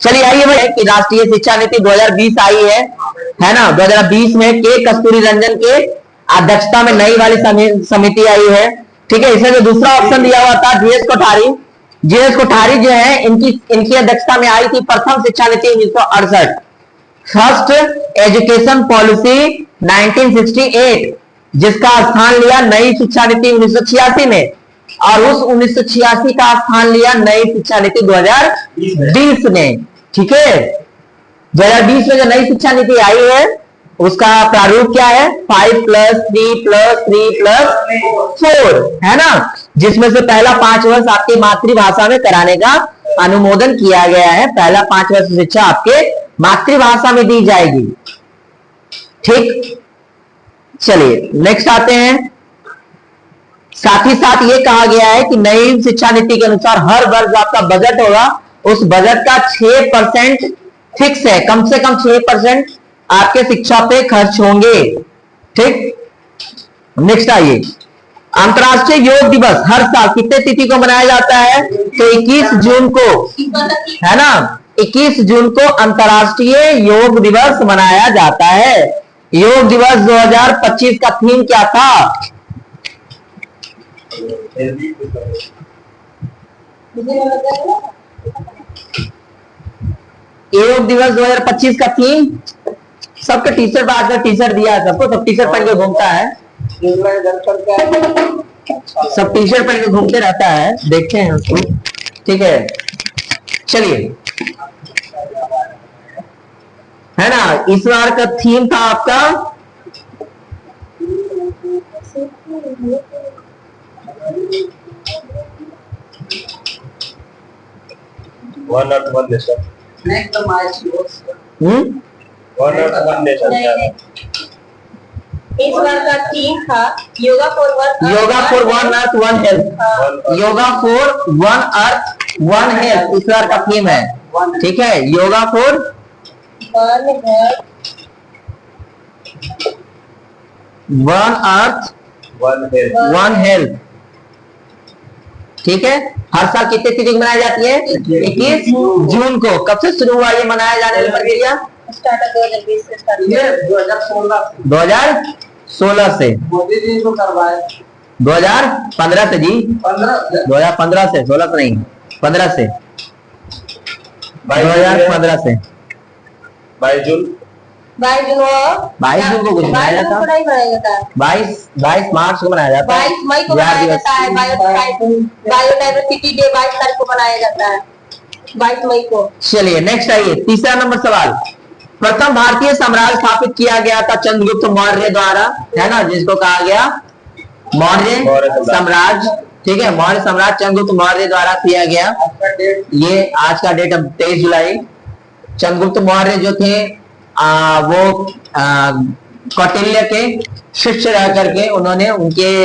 चलिए आइए भाई कि राष्ट्रीय शिक्षा नीति 2020 आई है ना। 2020 में के कस्तूरी रंजन के अध्यक्षता में नई वाली समिति आई है। ठीक है, इसमें जो दूसरा ऑप्शन दिया हुआ था जीएस कोठारी, जीएस कोठारी जो है इनकी अध्यक्षता में आई थी प्रथम शिक्षा नीति 1968, फर्स्ट एजुकेशन पॉलिसी 1968, जिसका स्थान लिया नई शिक्षा नीति 1986 में, और उस 1986 का स्थान लिया नई शिक्षा नीति 2020 ने। ठीक है, 2020 में जो नई शिक्षा नीति आई है उसका प्रारूप क्या है, 5+3+3+4 है ना, जिसमें से पहला 5 वर्ष आपकी मातृभाषा में कराने का अनुमोदन किया गया है। पहला 5 वर्ष शिक्षा आपके मातृभाषा में दी जाएगी। ठीक, चलिए नेक्स्ट आते हैं। साथ ही साथ ये कहा गया है कि नई शिक्षा नीति के अनुसार हर वर्ष आपका बजट होगा, उस बजट का 6% फिक्स है, कम से कम 6% आपके शिक्षा पे खर्च होंगे। ठीक, नेक्स्ट आइए। अंतर्राष्ट्रीय योग दिवस हर साल कितने तिथि को मनाया जाता है, तो 21 जून को है ना, 21 जून को अंतर्राष्ट्रीय योग दिवस मनाया जाता है। योग दिवस 2025 का थीम क्या था, योग दिवस 2025 का थीम, सबके टी शर्ट आजकल टी शर्ट दिया है सबको, सब टी शर्ट पहन के घूमता है, सब टी शर्ट पहन के घूमते रहता है, देखते हैं उसको। ठीक है, चलिए, है ना, इस बार का थीम था आपका 1 Earth 1 Nation। One Earth 1 Nation। इस बार का थीम था yoga for one earth one health, yoga for one earth one health इस बार का थीम है। ठीक है, yoga for one earth one health. ठीक है, हर साल कितने तिथि मनाई जाती है, 21 जून को। कब से शुरू हुआ ये मनाया जाने की प्रक्रिया, 2016 से, मोदी जी को करवाए 2015 से जी, 2015 से, 16 से नहीं, 15 से, 2015 से 22 जून को कुछ मनाया जाता है, 22 मार्च को मनाया जाता है, 22 मई को मनाया जाता है, बायोडाइवर्सिटी डे 22 तारीख को मनाया जाता है, 22 मई को। चलिए नेक्स्ट आइए, तीसरा नंबर सवाल। प्रथम भारतीय साम्राज्य स्थापित किया गया था चंद्रगुप्त मौर्य द्वारा, है ना, जिसको कहा गया मौर्य साम्राज्य। ठीक है, मौर्य साम्राज्य चंद्रगुप्त मौर्य द्वारा किया गया। ये आज का डेट अब 23 जुलाई। चंद्रगुप्त मौर्य जो थे वो कौटिल्य के शिष्य रह करके उन्होंने उनके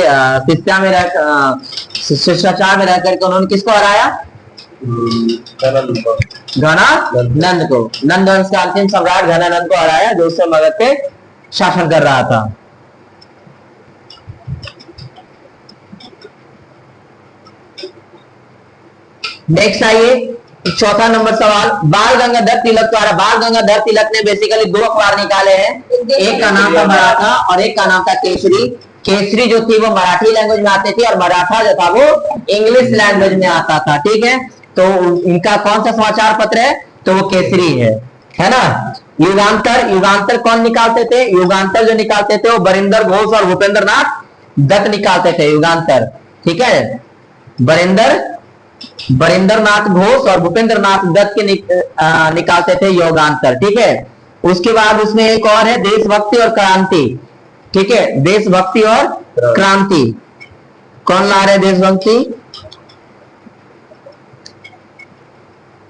शिष्टाचार में रह करके उन्होंने किसको हराया, घनानंद को, नंद वंश का अंतिम सम्राट घनानंद को हराया, जो उससे मगध पे शासन कर रहा था। नेक्स्ट आइए, चौथा नंबर सवाल। बाल गंगाधर तिलक द्वारा, बाल गंगाधर तिलक ने बेसिकली 2 अखबार निकाले हैं, एक का नाम था मराठा और एक का नाम था केसरी। केसरी जो थी वो मराठी लैंग्वेज में आती थी और मराठा जो था वो इंग्लिश लैंग्वेज में आता था। ठीक है, तो इनका कौन सा समाचार पत्र है, तो वो केसरी है ना। युगांतर, युगांतर कौन निकालते थे, युगांतर जो निकालते थे वो बरिंदर घोष और भूपेंद्र नाथ दत्त निकालते थे युगांतर। ठीक है, बरिंदर नाथ घोष और भूपेंद्र नाथ दत्त के निकालते थे योगांतर। ठीक है, उसके बाद उसमें एक और है देशभक्ति और क्रांति। ठीक है, देशभक्ति और क्रांति कौन ला रहे, देशभक्ति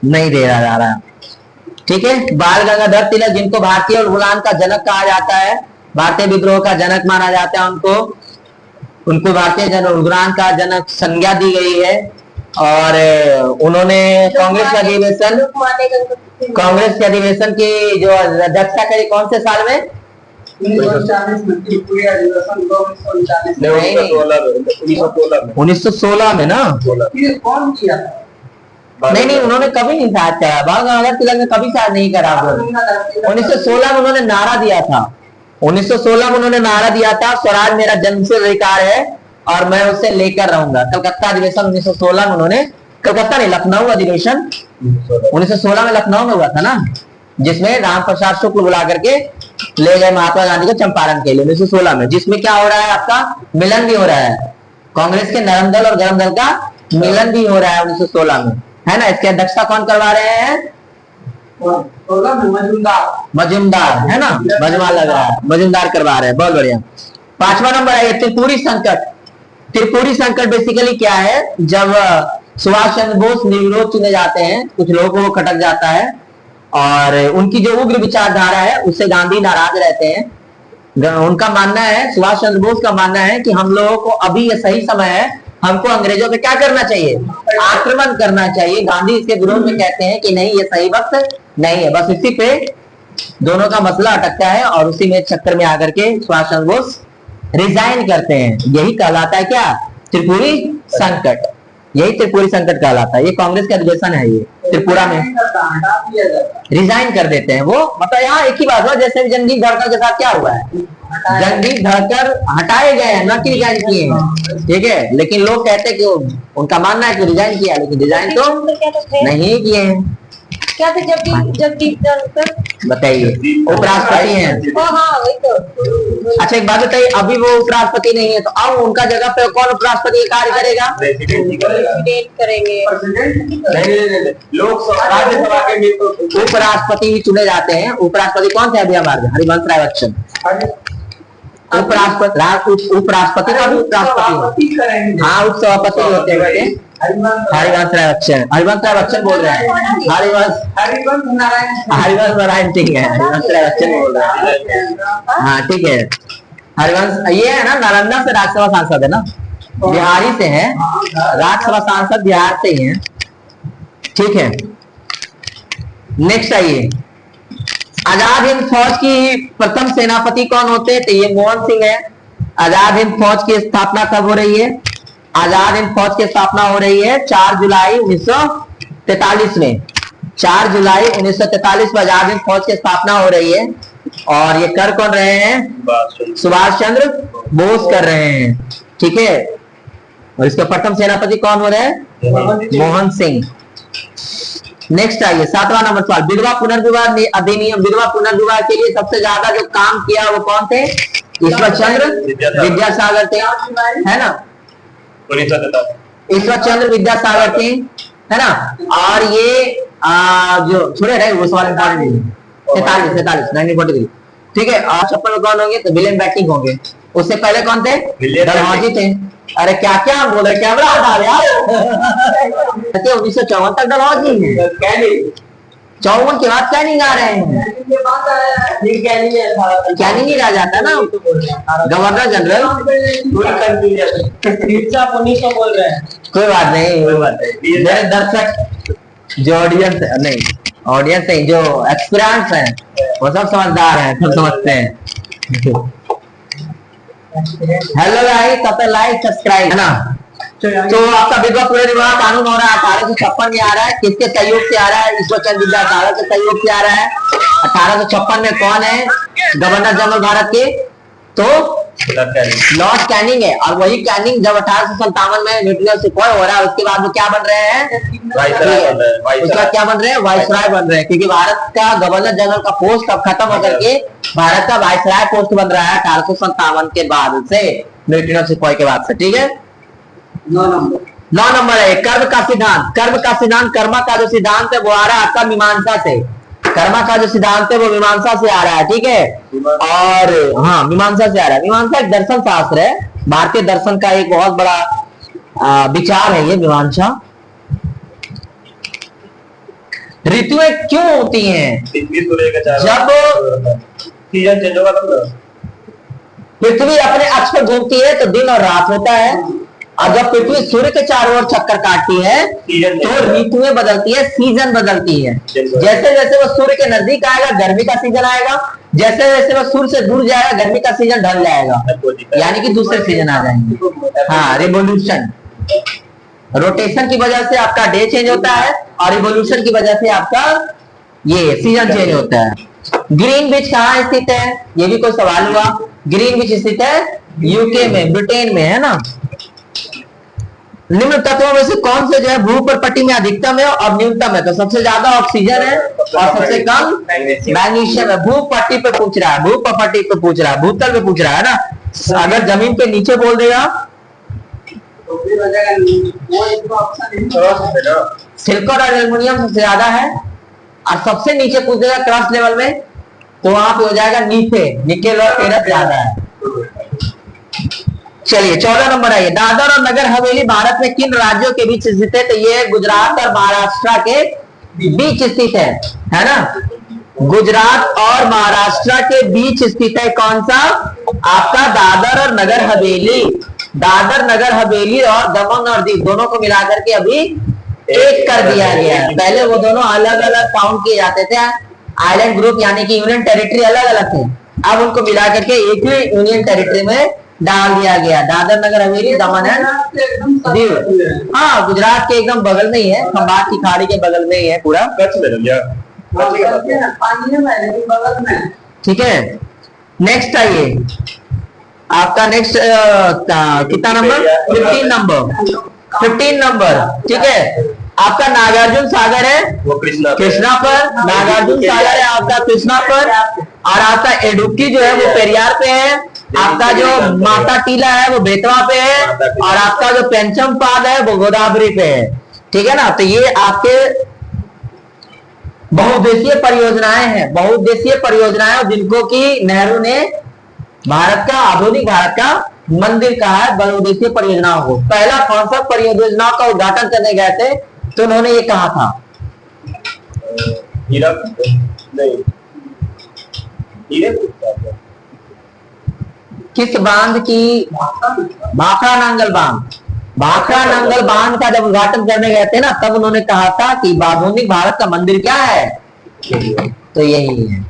नहीं दे रहा जा रहा। ठीक है, बाल गंगाधर तिलक जिनको भारतीय उद्यान का जनक कहा जाता है, भारतीय विद्रोह का जनक माना जाता है, उनको भारतीय जन उद्यान का जनक संज्ञा दी गई है। और उन्होंने कांग्रेस के अधिवेशन की जो अध्यक्षता करी कौन से साल में, 1916 में ना, कौन किया था, नहीं नहीं, उन्होंने कभी नहीं शायद करा, बाल गंगाधर तिलक ने कभी शायद नहीं करा। 1916 में उन्होंने नारा दिया था, 1916 में उन्होंने नारा दिया था, स्वराज मेरा जन्मसिद्ध अधिकार है और मैं उसे लेकर रहूंगा। कलकत्ता अधिवेशन 1916 में उन्होंने, कलकत्ता नहीं, लखनऊ अधिवेशन 1916 में लखनऊ में हुआ था ना, जिसमें राम प्रसाद शुक्ल बुला करके ले गए महात्मा गांधी को चंपारण के लिए 1916 में, जिसमें क्या हो रहा है, आपका मिलन भी हो रहा है, कांग्रेस के नरम दल और गरम दल का मिलन भी हो रहा है 1916 में, है ना। इसकी अध्यक्षता कौन करवा रहे हैं? मजूमदार, है ना, मजमा लग रहा है, मजूमदार करवा रहे हैं, बहुत बढ़िया। 5वां नंबर है त्रिपुरी संकट। त्रिपुरी संकट बेसिकली क्या है, जब सुभाष चंद्र बोस निर्विरोध चुने जाते हैं, कुछ लोगों को वो खटक जाता है और उनकी जो उग्र विचारधारा है उससे गांधी नाराज रहते हैं। उनका मानना है, सुभाष चंद्र बोस का मानना है कि हम लोगों को अभी ये सही समय है, हमको अंग्रेजों पे क्या करना चाहिए, आक्रमण करना चाहिए। गांधी इसके विरोध में कहते हैं कि नहीं, ये सही वक्त नहीं है। बस इसी पे दोनों का मसला अटकता है और उसी में चक्कर में आकर के सुभाष चंद्र बोस रिजाइन करते हैं। यही कहलाता है क्या, त्रिपुरी संकट, यही त्रिपुरी संकट कहलाता है। ये कांग्रेस का अधिवेशन है, ये त्रिपुरा में रिजाइन कर देते हैं वो। मतलब यहाँ एक ही बात हुआ, जैसे जगदीप धनखड़ के साथ क्या हुआ है, जगदीप धनखड़ हटाए गए हैं, न कि रिजाइन किए हैं, ठीक है। लेकिन लोग कहते हैं कि उनका मानना है कि रिजाइन किया, लेकिन रिजाइन तो नहीं किए हैं। क्या थे जगदीप धनखड़? बताइए, उपराष्ट्रपति हैं। हाँ, वही तो। अच्छा एक बात बताइए, अभी वो उपराष्ट्रपति नहीं है तो अब उनका जगह पे कौन उपराष्ट्रपति कार्य करेगा? प्रेसिडेंट करेंगे। लोकसभा राज्यसभा के उपराष्ट्रपति ही चुने जाते हैं। उपराष्ट्रपति कौन थे अभी हमारे? हरिवंश राय बच्चन। उपराष्ट्रपति का भी उपराष्ट्रपति, हाँ, उपसभापति होते हैं हरिवंश राय बच्चन। हरिवंश राय बच्चन बोल रहे हैं, हरिवंश नारायण सिंह है, हरिवंश राय बच्चन बोल रहे हैं। हाँ ठीक है, हरिवंश ये है ना, नालंदा से राज्यसभा सांसद है ना, बिहारी से है, राज्यसभा सांसद बिहार से ही है, ठीक है। नेक्स्ट आइए, आजाद हिंद फौज की प्रथम सेनापति कौन होते हैं? तो ये मोहन सिंह है। आजाद हिंद फौज की स्थापना कब हो रही है? आजाद हिंद फौज की स्थापना हो रही है 4 जुलाई 1943 में। 4 जुलाई 1943 में आजाद हिंद फौज की स्थापना हो रही है और ये कर कौन रहे हैं? सुभाष चंद्र बोस कर रहे हैं, ठीक है। और इसके प्रथम सेनापति कौन हो रहे हैं? मोहन सिंह। नेक्स्ट आइए, 7वां नंबर सवाल, विधवा पुनर्विवाह अधिनियम। विधवा पुनर्विवाह के लिए सबसे ज्यादा जो काम किया वो कौन थे? ईश्वर चंद्र विद्यासागर थे, है ना, ईश्वर चंद्र विद्यासागर थे, है ना। और ये जो छुड़े रहे वो सवाल इम्पोर्टेंट, 1943, ठीक है। और 56 में कौन होंगे? तो विलियम बेंटिंक होंगे। उससे पहले कौन थे? डलहौजी थे। अरे क्या क्या बोल रहे, कैमरा हटा रहे यार। 1954 तक डलहौजी है, 54 के बाद कैनिंग आ रहे हैं। कैनिंग ही रह जाता ना, गवर्नर जनरल। 1900 बोल रहे हैं, कोई बात नहीं, मेरे दर्शक जो ऑडियंस नहीं, ऑडियंस नहीं, जो एक्सपीरियंस है वो सब समझदार हैं, सब समझते हैं। हेलो गाइस, तब तक लाइक सब्सक्राइब, है ना। तो आपका विधवा पुनर्विवाह कानून हो रहा है 1856 में आ रहा है। किसके सहयोग से आ रहा है? ईश्वर चंद्र विद्यासागर के सहयोग से आ रहा है। 1856 में कौन है गवर्नर जनरल भारत के? तो लॉर्ड कैनिंग है। और वही कैनिंग जब 1857 में न्यूट्रियल सिपॉय हो रहा है, उसके बाद वो क्या बन रहे हैं? उसके बाद क्या बन रहे हैं? वाइसराय बन रहे हैं, क्योंकि भारत का गवर्नर जनरल का पोस्ट अब खत्म होकर के भारत का वाइसराय पोस्ट बन रहा है 1857 के बाद से, न्यूट्रियल सिपॉय के बाद से, ठीक है। 9 नंबर है कर्म का सिद्धांत। कर्म का सिद्धांत, कर्मा का जो सिद्धांत है वो आ रहा है आपका मीमांसा से। कर्मा का जो सिद्धांत है वो मीमांसा से आ रहा है, ठीक है। और हाँ, मीमांसा से आ रहा है। मीमांसा एक दर्शन शास्त्र है, भारतीय दर्शन का एक बहुत बड़ा विचार है ये मीमांसा। ऋतुएं क्यों होती हैं? जब सीजन चेंज होगा तब पृथ्वी अपने अक्ष पर घूमती है तो दिन और रात होता है, और जब पृथ्वी सूर्य के चारों ओर चक्कर काटती है तो ऋतुएं बदलती है, सीजन बदलती है। जैसे जैसे वो सूर्य के नजदीक आएगा गर्मी का सीजन आएगा, जैसे जैसे वो सूर्य से दूर जाएगा गर्मी का सीजन ढल जाएगा, यानी कि दूसरे सीजन आ जाएंगे। हाँ, रिवोल्यूशन, रोटेशन की वजह से आपका डे चेंज होता है और इवोल्यूशन की वजह से आपका ये सीजन चेंज होता है। ग्रीनविच कहाँ स्थित है, ये भी कोई सवाल हुआ। ग्रीनविच स्थित है यूके में, ब्रिटेन में, है ना। निम्न तत्वों में से कौन से जो है भूपर्पट्टी में अधिकतम है और न्यूनतम है? तो सबसे ज्यादा ऑक्सीजन है और सबसे कम मैग्नीशियम है। भूपट्टी पे पूछ रहा है, भूपर्पट्टी पे पूछ रहा है, भूतल पे पूछ रहा है ना। अगर जमीन के नीचे बोल देगा सिलिकॉन और एल्युमिनियम सबसे ज्यादा है, और सबसे नीचे पूछ देगा क्रस्ट लेवल में, तो वहां पे हो जाएगा नीचे, निकेल और फेरस ज्यादा है। चलिए 14 नंबर आइए। दादर और नगर हवेली भारत में किन राज्यों के बीच स्थित है? तो ये गुजरात और महाराष्ट्र के बीच स्थित है ना। गुजरात और महाराष्ट्र के बीच स्थित है कौन सा? आपका दादर और नगर हवेली। दादर नगर हवेली और दमन और दीव दोनों को मिलाकर के अभी एक कर दिया गया है। पहले वो दोनों अलग अलग काउंट किए जाते थे, आइलैंड ग्रुप यानी कि यूनियन टेरिटरी अलग अलग थे, अब उनको मिला करके एक ही यूनियन टेरिटरी में डाल दिया गया। दादर नगर हवेली, दमन एंड दीव। हाँ, गुजरात के एकदम बगल में ही है, खंबात की खाड़ी के बगल में ही है पूरा। ठीक है, नेक्स्ट आइए। आपका नेक्स्ट कितना नंबर? 15 नंबर। 15 नंबर, ठीक है। आपका नागार्जुन सागर है वो कृष्णा पर, नागार्जुन सागर है आपका कृष्णा पर, और आपका इडुक्की जो है वो पेरियार पे है, आपका जो माता टीला है वो बेतवा पे है, और आपका जो पेंचम पाद है वो गोदावरी पे है। ठीक है ना। तो ये आपके बहुउद्देशीय परियोजनाएं हैं, बहुउद्देशीय परियोजनाएं जिनको कि नेहरू ने भारत का, आधुनिक भारत का मंदिर कहा है बहुउद्देशीय परियोजनाओं को। पहला कौन परियोजना का उद्घाटन करने गए थे तो उन्होंने ये कहा था? किस बांध की? भाखड़ा नांगल बांध। भाखड़ा नांगल बांध का जब उद्घाटन करने गए थे ना, तब उन्होंने कहा था कि आधुनिक भारत का मंदिर क्या है? तो यही है।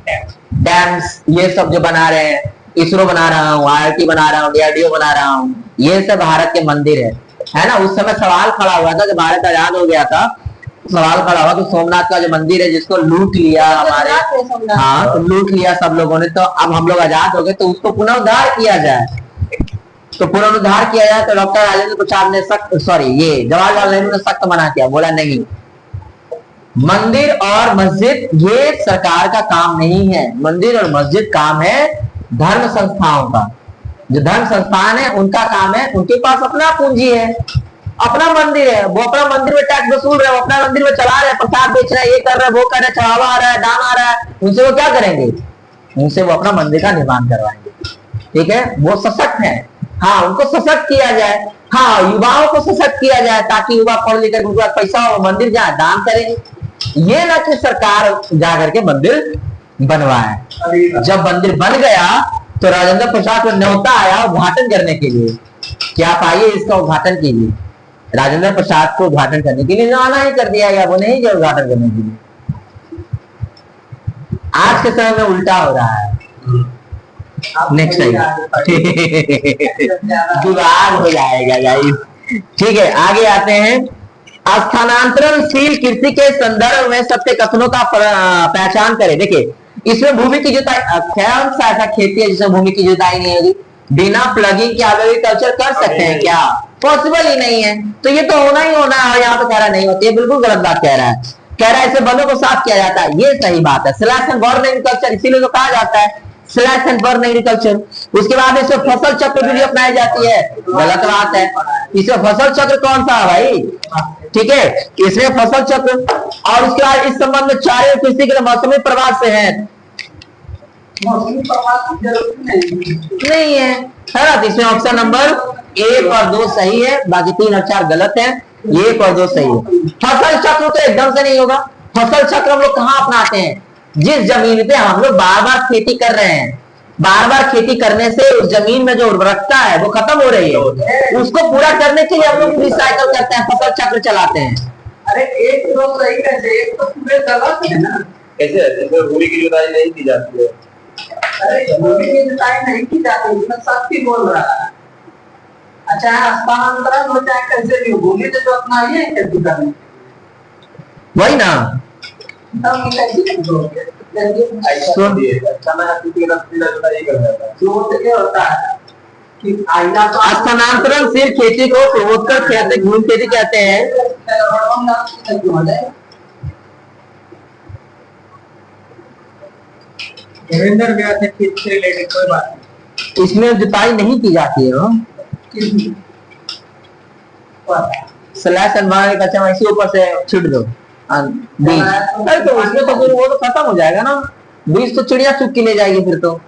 डैम्स ये सब जो बना रहे हैं, इसरो बना रहा हूँ, IIT बना रहा हूँ, DRDO बना रहा हूँ, ये सब भारत के मंदिर है ना। उस समय सवाल खड़ा हुआ था जब भारत आजाद हो गया था, सवाल खड़ा हुआ कि सोमनाथ का जो मंदिर है जिसको लूट लिया हमारे, हाँ तो लूट लिया सब लोगों ने, तो अब हम लोग आजाद हो गए तो उसको पुनरुद्धार किया जाए। तो पुनरुद्धार किया जाए तो डॉक्टर राजेंद्र प्रसाद ने ये जवाहरलाल नेहरू ने सख्त मना किया, बोला नहीं, मंदिर और मस्जिद ये सरकार का काम नहीं है। मंदिर और मस्जिद काम है धर्म संस्थाओं का। जो धर्म संस्थान है उनका काम है, उनके पास अपना पूंजी है, अपना मंदिर है, वो अपना मंदिर में टैक्स वसूल रहे, वो अपना मंदिर में चला रहे, प्रसाद बेच रहे, ये कर रहे, वो कर रहे, चढ़ावा आ रहा है, दान आ रहा है, उनसे वो क्या करेंगे? उनसे वो अपना मंदिर का निर्माण करवाएंगे। ठीक है, वो सशक्त है। हाँ, उनको सशक्त किया जाए, हाँ युवाओं को सशक्त किया जाए ताकि युवा पढ़ लिख उनके पास पैसा हो, मंदिर जाए दान करेंगे। ये ना कि सरकार जाकर के मंदिर बनवाए। जब मंदिर बन गया तो राजेंद्र प्रसाद को न्योता आया उद्घाटन करने के लिए कि आप आइए इसका उद्घाटन कीजिए। राजेंद्र प्रसाद को उद्घाटन करने के लिए आना ही कर दिया गया, वो नहीं गया उद्घाटन करने के लिए। आज के समय में उल्टा हो रहा है। नेक्स्ट जुगाड़ हो जाएगा गाइस। ठीक है, आगे आते हैं। स्थानांतरणशील कृषि के संदर्भ में सत्य कथनों का पहचान करें। देखिए, इसमें भूमि की जुताई, कौन सा ऐसा खेती है जिसमें भूमि की जुताई नहीं होगी? बिना प्लगिंग के आप एग्रीकल्चर कर सकते हैं क्या? पॉसिबल ही नहीं है। तो ये तो होना ही होना है, और यहाँ पे कह रहा नहीं होती है, बिल्कुल गलत बात कह रहा है। कह रहा है इसे वनों को साफ किया जाता है, ये सही बात है। स्लैश एंड बर्न एग्रीकल्चर इसीलिए तो कहा जाता है स्लैश एंड बर्न एग्रीकल्चर। उसके बाद इसमें फसल चक्र विधि अपनाई जाती है, गलत बात है। इसमें फसल चक्र कौन सा है भाई? ठीक है, इसमें फसल चक्र। और उसके बाद इस संबंध में चारे कृषि के लिए मौसमी प्रवाह से है, मौसमी प्रवाह नहीं है ना। तो इसमें ऑप्शन नंबर 1 और 2 सही है, बाकी 3 और 4 गलत है। 1 और 2 सही है। फसल चक्र तो एकदम से नहीं होगा। फसल चक्र हम लोग कहाँ अपनाते हैं? जिस जमीन पे हम लोग बार बार खेती कर रहे हैं, बार बार खेती करने से उस जमीन में जो उर्वरकता है वो खत्म हो रही है, उसको पूरा करने के लिए हम लोग रिसाइकल करते हैं, फसल चक्र चलाते हैं। अरे एक तो सही कैसे, एक तो पूरे गलत है ना। कैसे है? जैसे भूमि की जुताई नहीं की जाती है। अरे भूमि की जुताई नहीं की जाती, उसमें सख्ती बोल रहा है। अच्छा, स्थानांतरण हो चाहे कैसे भी, भूमि तो अपना ही है खेती करने। वही ना। हम कैसे करोगे? सुन होता है कि आईना तो स्थानांतरण सिर्फ खेती को पूर्वोत्तर कहते, घूम खेती कहते हैं। धीरेन्द्र गया था खेत से रिलेटेड कोई बात इसमें जुताई नहीं की जाती है। नहीं। स्लैश अनवार एक अच्छा वैसे ऊपर से छिट दो बीज। अरे तो उसमें तो फिर वो तो खत्म हो जाएगा ना, बीज तो चिड़िया चुग के ले जाएगी फिर तो।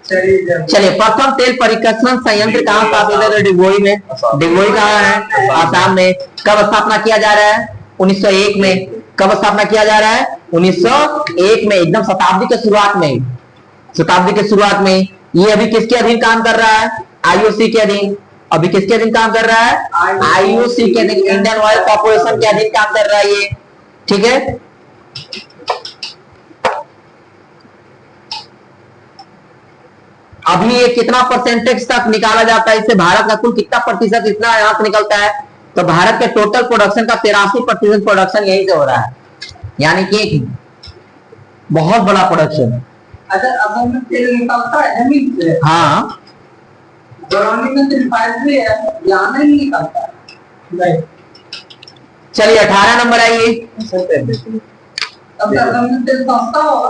चलिए, प्रथम तेल परिकर्षण संयंत्र कहाँ स्थापित है? डिगबोई में। डिगबोई कहाँ है? आसाम में। कब स्थापना किया जा रहा है? 1901 में। कब स्थापना किया जा रहा है? 1901 में, एकदम शताब्दी के शुरुआत में। शताब्दी के शुरुआत में। ये अभी किसके अधीन काम कर रहा है? आईओसी के अधीन। अभी किसके अधीन काम कर रहा है? आईओसी के अधीन, इंडियन ऑयल कॉर्पोरेशन के अधीन काम कर रहा है ये। ठीक है, अभी ये कितना परसेंटेज तक निकाला जाता है इससे? भारत का कुल कितना प्रतिशत इतना यहाँ से निकलता है? तो भारत के टोटल प्रोडक्शन का 83% प्रोडक्शन यहीं से हो रहा है, यानी कि एक बहुत बड़ा प्रोडक्शन। अच्छा, असम में तेल निकलता है जमीन से? हाँ, बरौनी में तो रिफाइनरी है, यहाँ नहीं निकलता है। नहीं। चलिए 18 नंबर आइए। अब असम में तेल सस्ता होगा।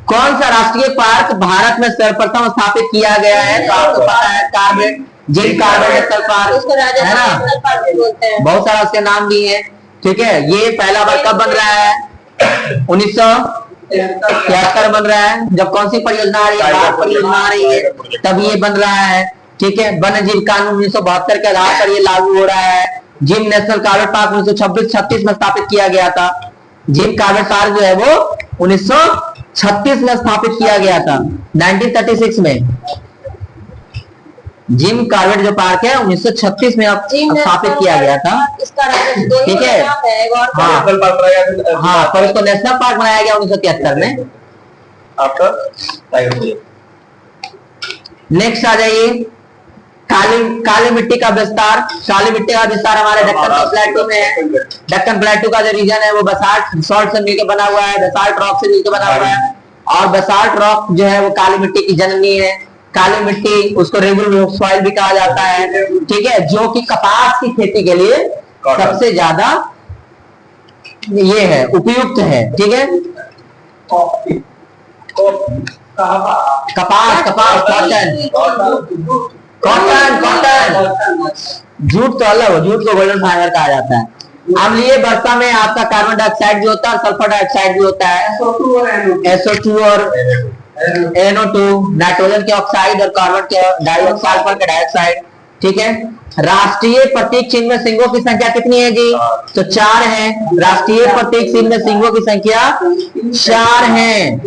कौन सा राष्ट्रीय पार्क भारत में सर्वप्रथम स्थापित किया गया है? तो आपको पता है, Corbett, Jim Corbett national park उसको राजा है ना, नेशनल पार्क भी बोलते हैं। बहुत सारा उसके नाम भी है। ठीक है, ये पहला बार कब बन रहा है? 1973 बन रहा है। जब कौन सी परियोजना आ रही है? बाघ परियोजना आ रही है, तब ये बन रहा है। ठीक है, वन्य जीव कानून 1972 के आधार पर ये लागू हो रहा है। जिम नेशनल कार्बेट पार्क 1936 में स्थापित किया गया था। जिम कार्बेट पार्क जो है वो 1936 में स्थापित किया गया था, 1936 में। जिम कार्बेट जो पार्क है 1936 में स्थापित किया गया था। ठीक है, हाँ हाँ, पर इसको नेशनल पार्क बनाया गया 1973 में। नेक्स्ट आ जाइए, काली मिट्टी का विस्तार। काली मिट्टी का विस्तार हमारे दक्कन प्लेटू में है। दक्कन प्लेटू का जो रीजन है वो बसाल्ट सॉल्ट से मिलकर बना हुआ है, बसाल्ट रॉक से मिलकर बना हुआ है। और बसाल्ट रॉक जो है वो काली मिट्टी की जननी है। काली मिट्टी, उसको रेगुलर सॉइल भी कहा जाता है। ठीक है, जो कि कपास की खेती के लिए सबसे ज्यादा ये है, उपयुक्त है। ठीक है, कपास, कॉटन, कॉटन। जूट तो अलग हो, जूट को गोल्डन फाइबर कहा जाता है। अम्लीय वर्षा में आपका कार्बन डाइऑक्साइड भी होता है, सल्फर डाइऑक्साइड भी होता है, SO2 और NO2, नाइट्रोजन के ऑक्साइड और कार्बन के डाइऑक्साइड पर डाइऑक्साइड। ठीक है, राष्ट्रीय प्रतीक चिन्ह में सिंगों की संख्या कितनी है जी? तो 4 है। राष्ट्रीय प्रतीक चिन्ह में सिंगों की संख्या 4 है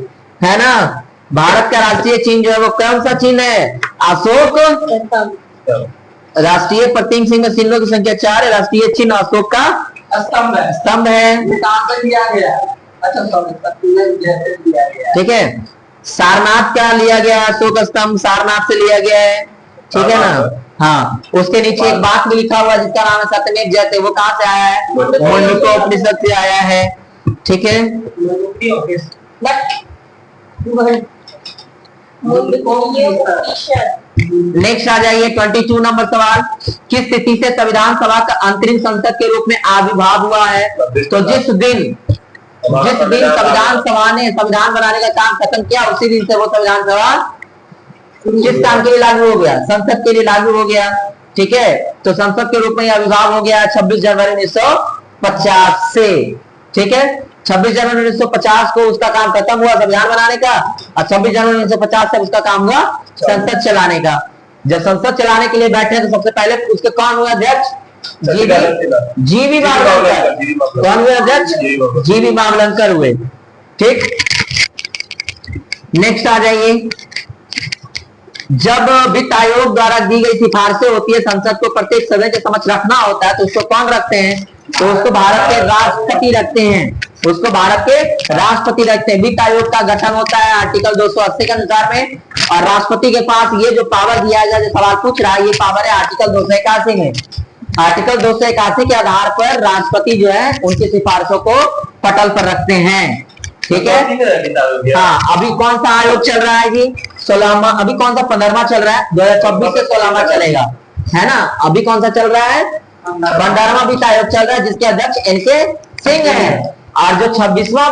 ना। भारत का राष्ट्रीय चिन्ह जो है वो कौन सा चिन्ह है? अशोक। राष्ट्रीय प्रतीक चिन्ह में सिंगों की संख्या 4 है। राष्ट्रीय चिन्ह अशोक का स्तंभ है। ठीक है, सारनाथ का लिया गया, अशोक स्तंभ सारनाथ से लिया गया है। ठीक है ना। हाँ, उसके नीचे एक बात भी लिखा हुआ है जिसका नाम है सत्यमेव जयते, वो कहाँ से आया है? मुंडकोपनिषद से आया है। ठीक है, नेक्स्ट आ जाइए 22 नंबर सवाल। किस तिथि से संविधान सभा का अंतरिम संसद के रूप में आविर्भाव हुआ है? तो जिस दिन संविधान सभा ने संविधान बनाने का काम खत्म किया, उसी दिन से वो संविधान सभा किस काम के लिए लागू हो गया? संसद के लिए लागू हो गया। ठीक है, तो संसद के रूप में आविर्भाव हो गया 26 जनवरी 1950 से। ठीक है, 26 जनवरी 1950 को उसका काम खत्म हुआ संविधान बनाने का, और 26 जनवरी 1950 से उसका काम हुआ संसद चलाने का। जब संसद चलाने के लिए बैठे तो सबसे पहले उसके कौन हुआ अध्यक्ष? जीवी मावलंकर। कौन हुए अध्यक्ष? जीवी मावलंकर हुए। ठीक, नेक्स्ट आ जाइए। जब वित्त आयोग द्वारा दी गई सिफारिशें होती है, संसद को प्रत्येक सदन के समक्ष रखना होता है, तो उसको कौन रखते हैं? तो उसको भारत के राष्ट्रपति रखते हैं। उसको भारत के राष्ट्रपति रखते हैं। वित्त आयोग का गठन होता है आर्टिकल 280 के अनुसार में, और राष्ट्रपति के पास ये जो पावर दिया गया, जो सवाल पूछ रहा है, ये पावर है आर्टिकल 281 में। आर्टिकल 281 के आधार पर राष्ट्रपति जो है उनकी सिफारिशों को पटल पर रखते हैं। ठीक है। हाँ, अभी कौन सा आयोग चल रहा है जी? 16वां। अभी कौन सा 15वां चल रहा है? 2024 से 16वां चलेगा, है ना। अभी कौन सा चल रहा है? 15वां वित्त आयोग चल रहा है, जिसके अध्यक्ष एनके सिंह है। और जो 26वां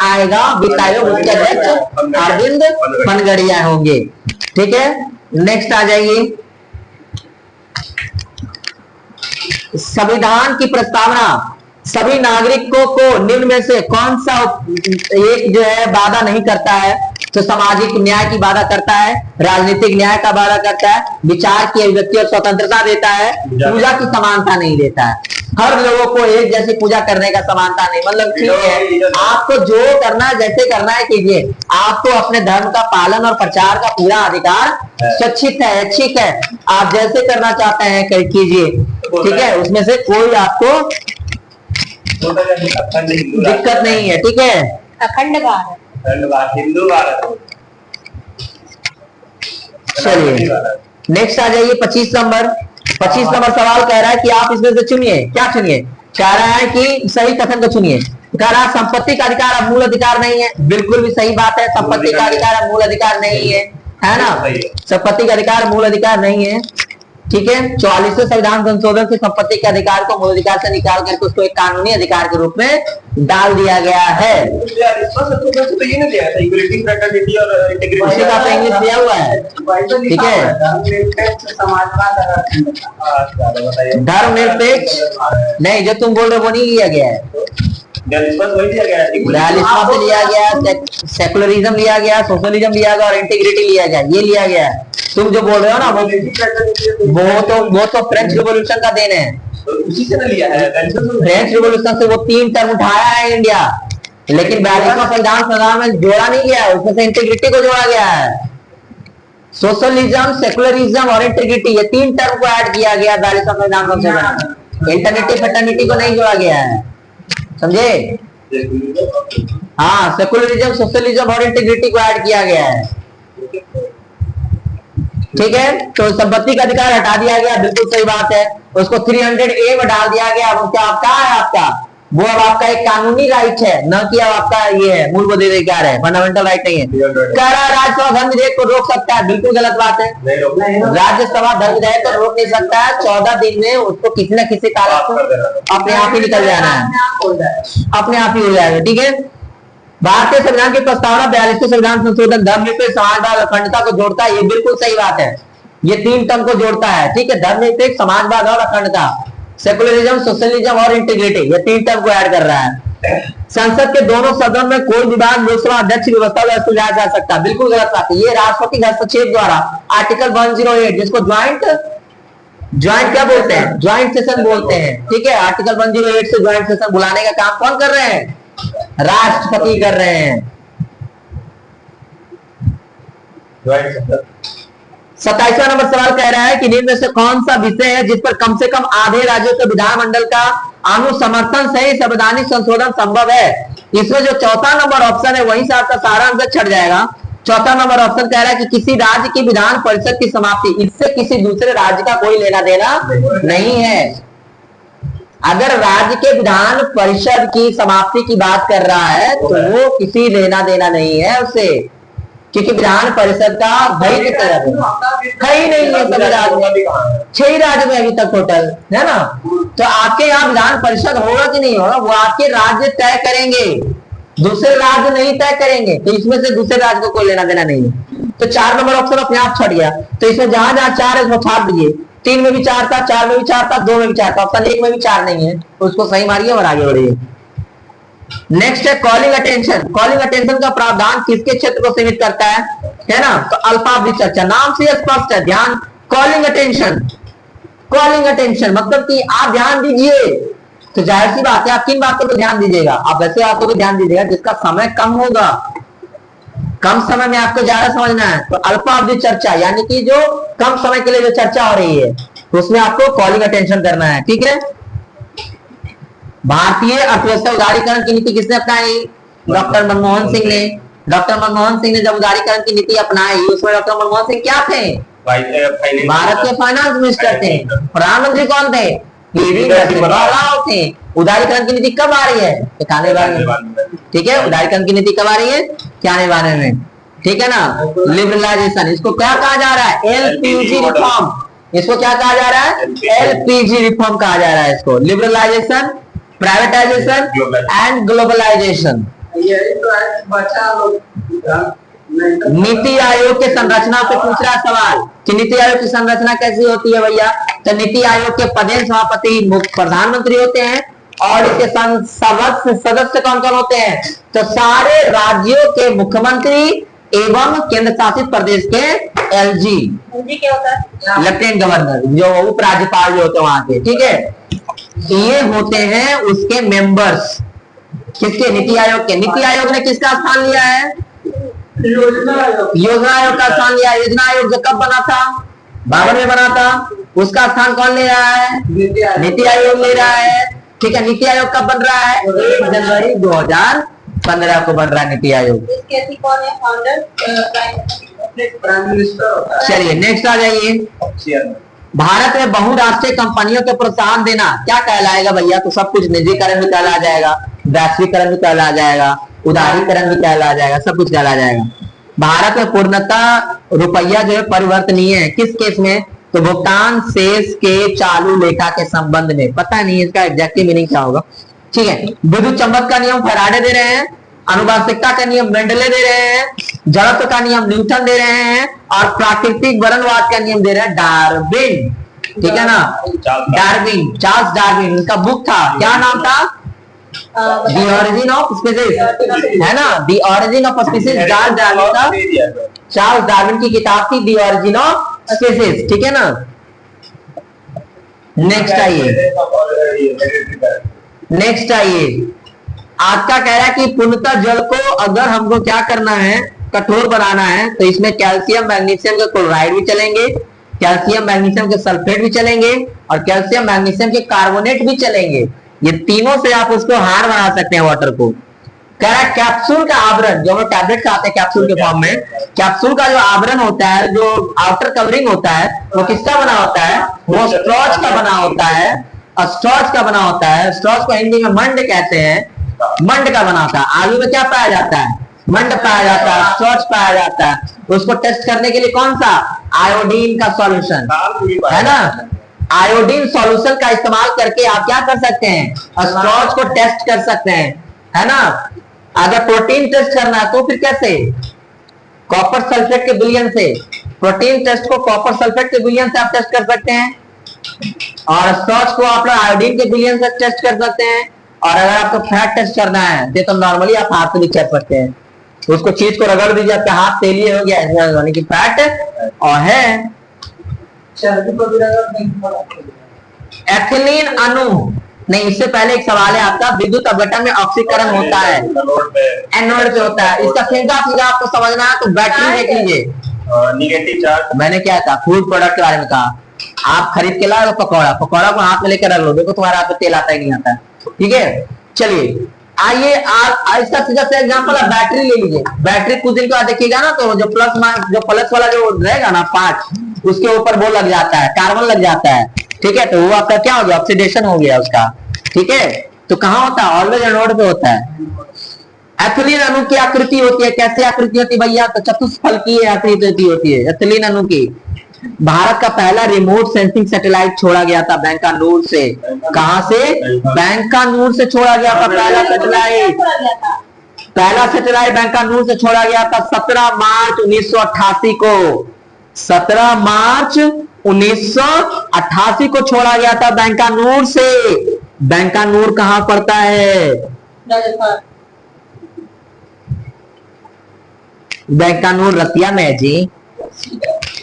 आएगा वित्त आयोग, उसके अध्यक्ष अरविंद पनगड़िया होंगे। ठीक है। नेक्स्ट आ जाइए, संविधान की प्रस्तावना सभी नागरिकों को निम्न में से कौन सा एक जो है वादा नहीं करता है? तो सामाजिक न्याय की वादा करता है, राजनीतिक न्याय का वादा करता है, विचार की अभिव्यक्ति और स्वतंत्रता देता है, पूजा की समानता नहीं देता है। हर लोगों को एक जैसी पूजा करने का समानता नहीं, मतलब ठीक है, आपको जो करना है जैसे करना है कीजिए, आपको अपने धर्म का पालन और प्रचार का पूरा अधिकार स्वैच्छिक है, ऐच्छिक है, आप जैसे करना चाहते हैं कीजिए। ठीक है, उसमें से कोई आपको दिक्कत नहीं है। ठीक है। अखंड भारत, हिंदू भारत। चलिए नेक्स्ट आ जाइए, 25 नंबर। 25 नंबर सवाल कह रहा है कि आप इसमें से चुनिए। क्या चुनिए? कह रहा है कि सही कथन को चुनिए। कह रहा है संपत्ति का अधिकार अब मूल अधिकार नहीं है। बिल्कुल भी सही बात है, संपत्ति का अधिकार अब मूल अधिकार नहीं है, है ना। संपत्ति का अधिकार मूल अधिकार नहीं है। ठीक है। 44वें संविधान संशोधन से संपत्ति के अधिकार को मूल अधिकार से निकाल करके उसको एक कानूनी अधिकार के रूप में डाल दिया गया है। तो ये नहीं दिया था, इक्विटी, फ्रेटर्निटी और इंटीग्रिटी, उसी का इंग्लिश दिया हुआ है। ठीक है। धर्मनिरपेक्ष नहीं, जो तुम बोल रहे हो वो नहीं लिया गया है। 42वां से लिया गया, सेकुलरिज्म लिया गया, सोशलिज्म लिया गया और इंटीग्रिटी लिया गया, ये लिया गया है। तुम जो बोल रहे हो ना वो तो फ्रेंच रिवॉल्यूशन का देन है। उसी से ना लिया है, फ्रेंच रिवॉल्यूशन से वो 3 टर्म उठाया है इंडिया, लेकिन 42वां संविधान में जोड़ा नहीं गया, उसमें से इंटीग्रिटी को जोड़ा गया है। सोशलिज्म, सेकुलरिज्म और इंटीग्रिटी, ये 3 टर्म को ऐड किया गया 42वां संविधान संशोधन। इंटरनिटी फ्रेटर्निटी को नहीं जोड़ा गया है, समझे। हाँ, सेकुलरिज्म, सोशलिज्म और इंटीग्रिटी को ऐड किया गया है। ठीक है। तो संपत्ति का अधिकार हटा दिया गया, बिल्कुल सही बात है। उसको 300A में डाल दिया गया। अब क्या आपका है? आपका वो अब आपका एक कानूनी राइट है, न कि अब आपका ये है मूलभूत अधिकार है, फंडामेंटल राइट नहीं है। कह रहा है राज्यसभा धर्म विधेयक को रोक सकता है, बिल्कुल गलत बात है। राज्यसभा धर्म विधेयक को रोक नहीं सकता है। 14 दिन में उसको किसी न किसी कारण से अपने आप ही निकल जाना है, अपने आप ही हो जाएगा। ठीक है। भारतीय संविधान की प्रस्तावना 42वें संविधान संशोधन धर्मनिरपेक्ष, समाजवाद, अखंडता को जोड़ता है, ये बिल्कुल सही बात है। ये 3 टर्म को जोड़ता है। ठीक है। धर्मनिरपेक्ष, समाजवाद और अखंडता, सेकुलरिज्म, सोशलिज्म और इंटीग्रिटी, ये 3 टर्म को ऐड कर रहा है। संसद के दोनों सदन में कोई विवाद लोकसभा अध्यक्ष की व्यवस्था द्वारा सुलझाया जा सकता है, बिल्कुल गलत बात है। ये राष्ट्रपति हस्तक्षेप द्वारा आर्टिकल 108, जिसको ज्वाइंट क्या बोलते हैं? ज्वाइंट सेशन बोलते हैं। ठीक है। आर्टिकल 108 से ज्वाइंट सेशन बुलाने का काम कौन कर रहे हैं? राष्ट्रपति कर रहे हैं। 27वां नंबर सवाल कह रहा है कि निम्न में से कौन सा विषय है जिस पर कम से कम आधे राज्यों के विधानमंडल का अनुसमर्थन से ही संवैधानिक संशोधन संभव है। इसमें जो चौथा नंबर ऑप्शन है वहीं से आपका सारा आंसर छट जाएगा। चौथा नंबर ऑप्शन कह रहा है कि किसी राज्य की विधान परिषद की समाप्ति, इससे किसी दूसरे राज्य का कोई लेना देना नहीं है। अगर राज्य के विधान परिषद की समाप्ति की बात कर रहा है तो वो किसी लेना देना नहीं है उससे, क्योंकि विधान परिषद का भाई ही नहीं है सभी राज्य में। 6 राज्य में अभी तक टोटल है ना। तो आपके यहाँ विधान परिषद होगा कि नहीं होगा वो आपके राज्य तय करेंगे, दूसरे राज्य नहीं तय करेंगे। तो इसमें से दूसरे राज्य को कोई लेना देना नहीं है। तो 4 नंबर ऑप्शन अपने आप छट गया। तो इसमें जहां जहां 4 है उसमें छाप दीजिए। 3 में भी 4 था, 4 में भी 4 था, 2 में भी 4 था, ऑप्शन 1 में भी 4 नहीं है, उसको सही मारिए और आगे बढ़िए। नेक्स्ट है कॉलिंग अटेंशन। कॉलिंग अटेंशन का प्रावधान किसके क्षेत्र को सीमित करता है ना। तो अल्पावधि चर्चा, नाम से स्पष्ट है, ध्यान। कॉलिंग अटेंशन, कॉलिंग अटेंशन मतलब कि आप ध्यान दीजिए। तो जाहिर सी बात है आप किन बातों पर ध्यान दीजिएगा? आप वैसे बातों पर ध्यान दीजिएगा जिसका समय कम होगा, कम समय में आपको ज्यादा समझना है। तो अल्पावधि चर्चा यानी कि जो कम समय के लिए जो चर्चा हो रही है उसमें आपको कॉलिंग अटेंशन करना है। ठीक है। भारतीय अर्थव्यवस्था उदारीकरण की नीति किसने अपनाई? डॉक्टर मनमोहन सिंह ने। डॉक्टर मनमोहन सिंह ने जब उदारीकरण की नीति अपनाई उसमें डॉक्टर मनमोहन सिंह क्या थे? भारत के फाइनेंस मिनिस्टर थे। प्रधानमंत्री कौन थे? दोहराव से। उदारीकरण की नीति कब आ रही है? आने वाले में। ठीक है, उदारीकरण की नीति कब आ रही है? क्या आने वाले में। ठीक है ना। लिबरलाइजेशन, इसको क्या कहा जा रहा है? LPG reform. इसको क्या कहा जा रहा है? एलपीजी रिफॉर्म कहा जा रहा है इसको। Liberalisation, privatisation and globalisation. यही तो है, बचा लो। नीति आयोग के संरचना पे पूछ रहा सवाल कि नीति आयोग की संरचना कैसी होती है भैया। तो नीति आयोग के पदेन सभापति प्रधानमंत्री होते हैं और इसके सदस्य कौन कौन होते हैं? तो सारे राज्यों के मुख्यमंत्री एवं केंद्र शासित प्रदेश के एलजी क्या होता है? लेफ्टिनेंट गवर्नर, जो उपराज्यपाल जो होते हैं वहां के। ठीक है, ये होते हैं उसके मेंबर्स। किसके? नीति आयोग के। नीति आयोग ने किसका स्थान लिया है? योजना आयोग का स्थान लिया। योजना आयोग जो कब बना था? 52 में बना था। उसका स्थान कौन ले रहा है? नीति आयोग ले रहा है। ठीक है, नीति आयोग कब बन रहा है? 1 जनवरी 2015 को बन रहा है नीति आयोग। इसके कौन है फाउंडर? Prime minister. चलिए नेक्स्ट आ जाइए। भारत में बहुराष्ट्रीय कंपनियों को प्रोत्साहन देना क्या कहलाएगा भैया? तो सब कुछ निजीकरण भी कहला जाएगा, वैश्वीकरण भी कहला जाएगा, उदारीकरण भी कहला जाएगा, सब कुछ कहला जाएगा। भारत में पूर्णतः रुपया जो है परिवर्तनीय है। किस केस में? तो भुगतान शेष के चालू लेखा के संबंध में। पता नहीं इसका एग्जैक्टली मीनिंग क्या होगा। ठीक है, विद्युत चुंबक का नियम फैराडे दे रहे हैं, अनुवांशिकता का नियम मेंडले दे रहे हैं, जड़त्व का नियम न्यूटन दे रहे हैं और प्राकृतिक वर्णवाद का नियम दे रहे हैं डार्विन। ठीक है ना, डार्विन, चार्ल्स डार्विन। उनका बुक था, क्या नाम था? द ऑरिजिन ऑफ स्पीसीज, है ना। The origin of species Charles Darwin का, चार्ल्स डार्विन की किताब थी द ऑरिजिन ऑफ स्पीसीज। ठीक है ना। नेक्स्ट आइए। आपका कह रहा है कि पूर्णतः जल को अगर हमको क्या करना है, कठोर बनाना है, तो इसमें कैल्शियम मैग्नीशियम के क्लोराइड भी चलेंगे, कैल्शियम मैग्नीशियम के सल्फेट भी चलेंगे और कैल्शियम मैग्नीशियम के कार्बोनेट भी चलेंगे। ये तीनों से आप उसको हार बना सकते हैं वाटर को। कह रहा है कैप्सूल का आवरण, जो हम टैबलेट खाते हैं कैप्सूल के फॉर्म में, कैप्सूल का जो आवरण होता है, जो आउटर कवरिंग होता है, वो किसका बना होता है? वो स्ट्रॉच का बना होता है। स्ट्रॉच का बना होता है। स्ट्रॉच को हिंदी में मंड कहते हैं। मंड का बना होता है। आलू में क्या पाया जाता है? मंड पाया जाता है, स्ट्रॉच पाया जाता है। उसको टेस्ट करने के लिए कौन सा? आयोडीन का सॉल्यूशन, है ना। आयोडीन सॉल्यूशन का इस्तेमाल करके आप क्या कर सकते हैं? स्ट्रॉच को टेस्ट कर सकते हैं, है ना। अगर प्रोटीन टेस्ट करना है तो फिर कैसे? कॉपर सल्फेट के विलयन से। प्रोटीन टेस्ट को कॉपर सल्फेट के विलयन से आप टेस्ट कर सकते हैं और स्ट्रॉच को आप आयोडीन के विलयन से टेस्ट कर सकते हैं। और अगर आपको फैट टेस्ट करना है तो नॉर्मली आप हाथ से भी कर सकते हैं। तो उसको चीज को रगड़ दीजिए, आपका हाथ तेलीय हो गया, यानी कि फैट और है। एथिलीन अणु नहीं, इससे पहले एक सवाल है आपका। विद्युत अपघटन में ऑक्सीकरण होता है, एनोड पे होता है। इसका सीधा सीधा आपको समझना है तो बैटरी देख लीजिए। Negative charge. मैंने क्या कहा? फूड प्रोडक्ट के बारे में कहा। आप खरीद के लाओ पकौड़ा, पकौड़ा को हाथ में लेकर रख लो, देखो तुम्हारे हाथ में तेल आता है नहीं आता है। ठीक है, चलिए आइए आप इसका सीधा सा एग्जांपल है, बैटरी ले लीजिए। बैटरी कुछ दिन के बाद देखिएगा ना, तो जो प्लस वाला जो रहेगा ना पार्ट, उसके ऊपर वो लग जाता है, कार्बन लग जाता है। ठीक है, तो वो आपका क्या हो गया? ऑक्सीडेशन हो गया उसका। ठीक है, तो कहाँ होता है? ऑलवेज एनोड पे होता है। एथिलीन अणु की आकृति होती है, कैसे आकृति होती है भैया? तो चतुष्फलकीय आकृति होती है एथिलीन अणु की। भारत का पहला रिमोट सेंसिंग सैटेलाइट छोड़ा गया था बैंकानूर से। कहां से? बैंकानूर से छोड़ा गया था पहला सैटेलाइट। पहला सैटेलाइट बैंकानूर से छोड़ा गया था 17 मार्च 1988 को। 17 मार्च 1988 को छोड़ा गया था बैंकानूर से। बैंकानूर कहां पड़ता है? बैंकानूर रसिया में है जी।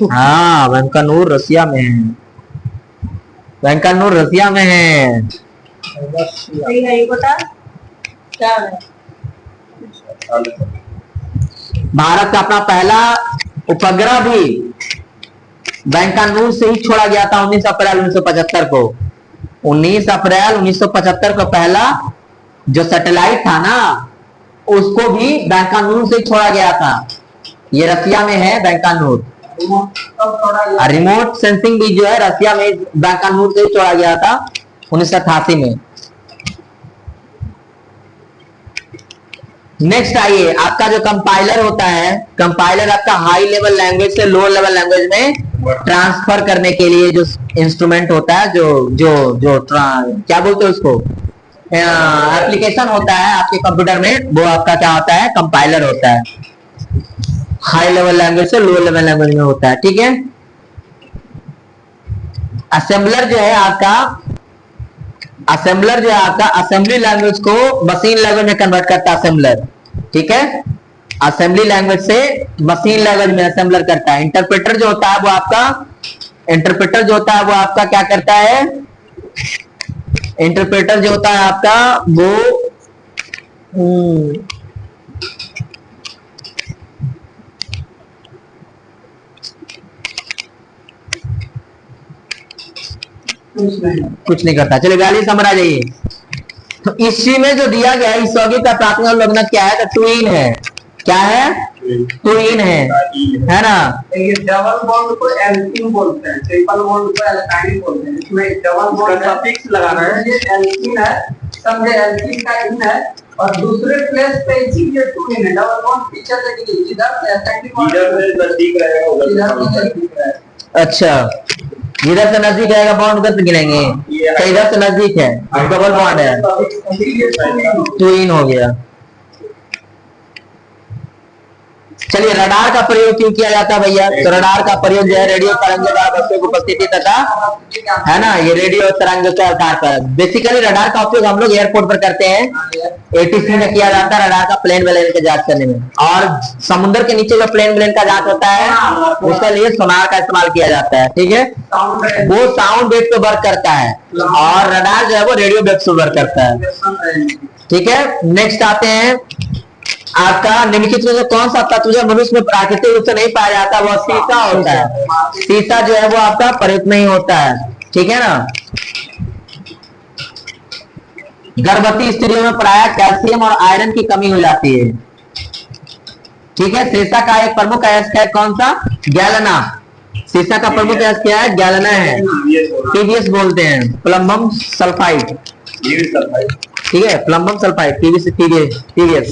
हाँ, बैंकानूर रसिया में है। बैंकानूर रसिया में है। भारत का अपना पहला उपग्रह भी बैंकानूर से ही छोड़ा गया था 19 अप्रैल 1975 को। 19 अप्रैल 1975 को पहला जो सैटेलाइट था ना, उसको भी बैंकानूर से छोड़ा गया था। ये रसिया में है बैंकानूर। रिमोट सेंसिंग भी जो है रसिया में बैंकानूर से छोड़ा गया था 1988 में। नेक्स्ट आइए, आपका जो कंपाइलर होता है, कंपाइलर आपका हाई लेवल लैंग्वेज से लोअर लेवल लैंग्वेज में ट्रांसफर करने के लिए जो इंस्ट्रूमेंट होता है, क्या बोलते हैं उसको, एप्लीकेशन होता है आपके कंप्यूटर में, वो आपका क्या होता है, कंपाइलर होता है। हाई लेवल लैंग्वेज से लोअर लेवल लैंग्वेज में होता है, ठीक है। असेंबलर जो है आपका, असेंबली लैंग्वेज को मशीन लैंग्वेज में कन्वर्ट करता है असेंबलर, ठीक है। असेंबली लैंग्वेज से मशीन लैंग्वेज में असेंबलर करता है। इंटरप्रेटर जो होता है वो आपका क्या करता है, इंटरप्रेटर जो होता है आपका वो कुछ नहीं करता। चलिए गाली समझ आ जाइए। तो इस चीज में जो दिया गया है, इस यौगिक का प्राथमिक लग्न क्या है, तो ट्विन है। क्या है, ट्विन है ना। डबल बॉन्ड को एल्कीन बोलते हैं, ट्रिपल बॉन्ड को एल्काइन बोलते हैं। इसमें डबल बॉन्ड सफिक्स लगाना है, ये एल्कीन है, समझे, एल्कीन का इन है, और दूसरे प्लेस पे इसीलिए ट्विन है। डबल बॉन्ड पीछे से इधर से एल्काइन बॉन्ड इधर से नजदीक रहेगा, अच्छा, इधर से नजदीक रहेगा बॉन्ड, उधर से गिनेंगे, तो इधर से नजदीक है, डबल बॉन्ड है, ट्विन हो गया। चलिए, रडार का प्रयोग क्यों किया जाता है भैया, तो रडार का प्रयोग जो है रेडियो तरंगदार वस्तुओं की उपस्थिति तथा, है ना, ये रेडियो तरंग के आधार पर। बेसिकली रडार का उपयोग हम लोग एयरपोर्ट पर करते हैं, एटीसी में किया जाता है रडार का, प्लेन व्लेन का जांच करने में। और समुद्र के नीचे जो प्लेन व्लेन का जांच होता है उसके लिए सोनार का इस्तेमाल किया जाता है, ठीक है। वो साउंड वेव पे वर्क करता है, और रडार जो है वो रेडियो वेव से वर्क करता है, ठीक है। नेक्स्ट आते हैं, आपका निम्नलिखित में से कौन सा तत्व जो मनुष्य में प्राकृतिक रूप से नहीं पाया जाता, वो सीसा होता है। सीसा जो है वो आपका प्रयुक्त नहीं होता है, ठीक है ना। गर्भवती स्त्रियों में प्रायः कैल्शियम और आयरन की कमी हो जाती है, ठीक है। सीसा का एक प्रमुख अयस्क है कौन सा, गैलेना। सीसा का प्रमुख अयस्क क्या है, गैलेना है, टीबीएस बोलते हैं, प्लम्बम सल्फाइड, ठीक है, प्लम्बम सल्फाइड, टीबीएस।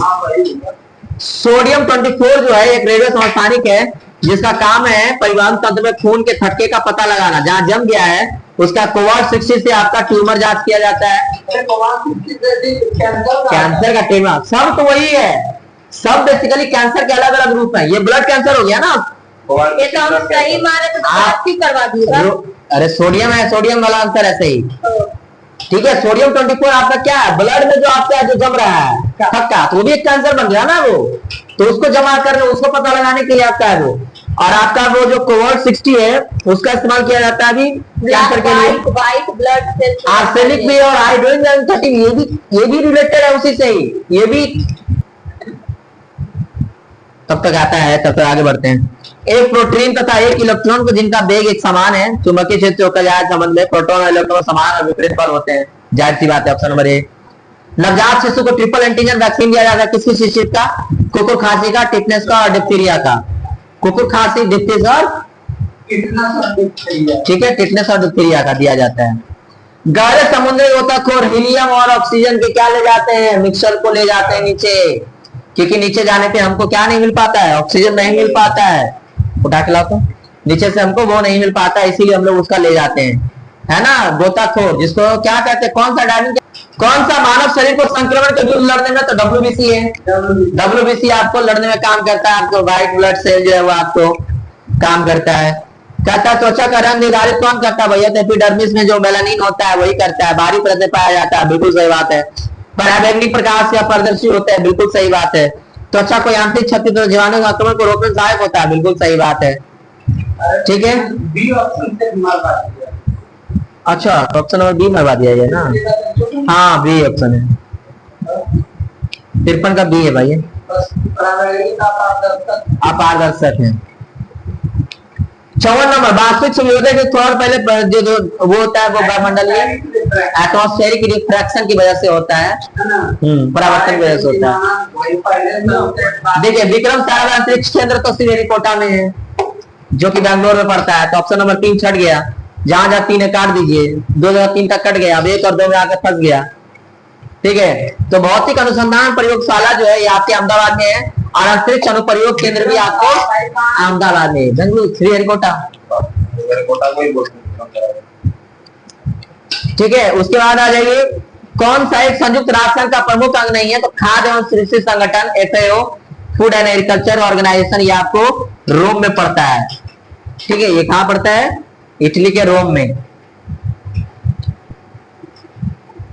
सोडियम 24 जो है एक रेडियो समस्थानिक है, जिसका काम है परिवहन तंत्र में खून के थक्के का पता लगाना, जहां जम गया है उसका कोवाल्ट 60 से आपका ट्यूमर जांच किया जाता है। कैंसर का ट्यूमर, सब तो वही है, सब बेसिकली कैंसर के अलग अलग रूप है। ये ब्लड कैंसर हो गया ना, ये तो हम सही माने तो आप ही करवा दिएगा। अरे सोडियम है, सोडियम वाला आंसर है सही, ठीक है। सोडियम 24 आपका क्या है, ब्लड में जो आपका जो जम रहा है थक्का, तो वो भी एक कैंसर बन गया ना वो, तो उसको जमा करने, उसको पता लगाने के लिए आपका है वो। और आपका वो जो कोवाल्ट 60 है उसका इस्तेमाल किया जाता है अभी कैंसर के लिए। व्हाइट ब्लड सेल्स, आर्सेनिक भी और हाइड्रोजन 13 ये भी रिलेटेड है उसी से ही, ये भी तब तक आता है, तब तक आगे बढ़ते हैं। एक प्रोटीन तथा एक इलेक्ट्रॉन को जिनका वेग एक समान है, चुंबकीय क्षेत्र का जायज संबंध में प्रोटॉन और इलेक्ट्रॉन समान और विपरीत बल होते हैं, जाहिर सी बात है, ऑप्शन नंबर ए। नवजात शिशु को ट्रिपल एंटीजन वैक्सीन दिया जाता है, किस शिशु का, कुकुर खांसी का, टिटनेस का और डिप्थीरिया का। कुकुर खांसी, डिप्थीरियस और ठीक है, टिटनेस और डिप्थीरिया का दिया जाता है। गहरे समुद्री गोताखोर हीलियम और ऑक्सीजन के क्या ले जाते हैं, मिक्सर को ले जाते हैं नीचे, क्योंकि नीचे जाने पे हमको क्या नहीं मिल पाता है, ऑक्सीजन नहीं मिल पाता है, उठा के लाओ तो, नीचे से हमको वो नहीं मिल पाता, इसीलिए हम लोग उसका ले जाते हैं, है ना, गोताखोर, जिसको क्या कहते हैं, कौन सा डायनिंग, कौन सा मानव शरीर को संक्रमण के विरुद्ध लड़ने में, तो डब्ल्यूबीसी है। डब्ल्यूबीसी आपको लड़ने में काम करता है, आपको व्हाइट ब्लड सेल जो है वो आपको काम करता है। कहता है त्वचा का रंग निर्धारित कौन करता है भैया, तो एपिडर्मिस में जो मेलानिन होता है वही करता है, बाहरी परत में पाया जाता है, बिल्कुल सही बात है। पराबैंगनी प्रकाश या पारदर्शी होते हैं, बिल्कुल सही बात है। त्वचा को यांत्रिक क्षति तो जीवाणु आक्रमण को रोकने में सहायक होता है, बिल्कुल सही बात है, ठीक है। बी ऑप्शन से मार दिया, अच्छा, ऑप्शन नंबर बी मरवा दिया है ना, हाँ बी ऑप्शन है, 53 का बी है भाई, अपारदर्शक है। 54 नंबर, वास्तविक सूर्योदय के थोड़ा पहले जो वो होता है वो वायुमंडलीय एटमॉस्फेरिक रिफ्रैक्शन की वजह से होता है, परावर्तन की वजह से होता है। देखिए विक्रम सारा अंतरिक्ष केंद्र तो श्रीहरिकोटा में है, जो कि बैंगलोर में पड़ता है, तो ऑप्शन नंबर 3 छट गया। जहां जहां 3 है काट दीजिए, 2 जगह 3 तक कट गया, अब 1 और 2 में आकर फंस गया। ठीक है, तो भौतिक अनुसंधान प्रयोगशाला जो है ये आपके अहमदाबाद में है, और अंतरिक्ष अनुप्रयोग केंद्र भी आपको अहमदाबाद में, बेंगलुरु, श्रीहरिकोटा। ठीक है, उसके बाद आ जाइए, कौन सा एक संयुक्त राष्ट्र संघ का प्रमुख अंग नहीं है? तो खाद्य एवं कृषि संगठन, FAO, food and agriculture organisation, ये आपको रोम में पड़ता है। ठीक है, ये कहां पड़ता है? इटली के रोम में।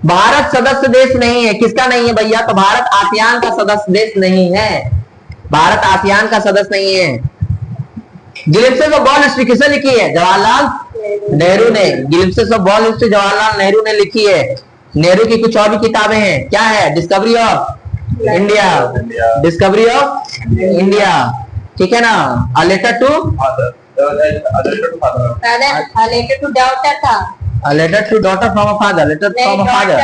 भारत सदस्य देश नहीं है, किसका नहीं है भैया? तो भारत आसियान का सदस्य देश नहीं है, भारत आसियान का सदस्य नहीं है। ग्लिम्पसेस ऑफ वर्ल्ड हिस्ट्री किसने लिखी है? जवाहरलाल नेहरू ने। Glimpses of world history Jawaharlal Nehru ने लिखी है। नेहरू की कुछ और भी किताबें हैं, क्या है? Discovery of India, discovery of India, ठीक है ना। अ लेटर टू डॉटर था, A letter to daughter from a father, letter from a father,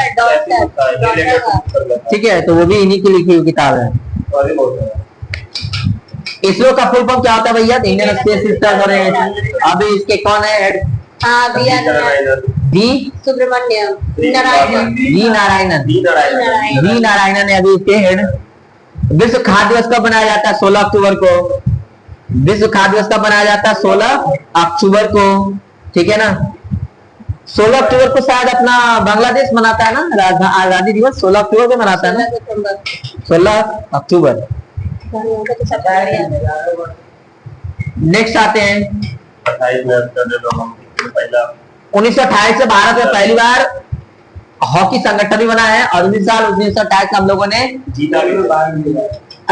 ठीक है, तो वो भी इन्हीं की लिखी हुई किताब है। इसरो का फुल फॉर्म क्या होता है भैया? Indian space system. और अभी इसके कौन है head? V Subramaniam Narayanan, V Narayanan है अभी इसके हेड। विश्व खाद्य दिवस कब बनाया जाता है? 16 अक्टूबर को। विश्व खाद्य दिवस कब बनाया जाता है? 16 अक्टूबर को, ठीक है ना। 16 अक्टूबर को शायद अपना बांग्लादेश मनाता है ना, आजादी दिवस 16 अक्टूबर को मनाता है ना, 16 अक्टूबर। नेक्स्ट आते हैं 1928 से भारत में पहली बार हॉकी संगठन भी बना है, और 1928 हम लोगों ने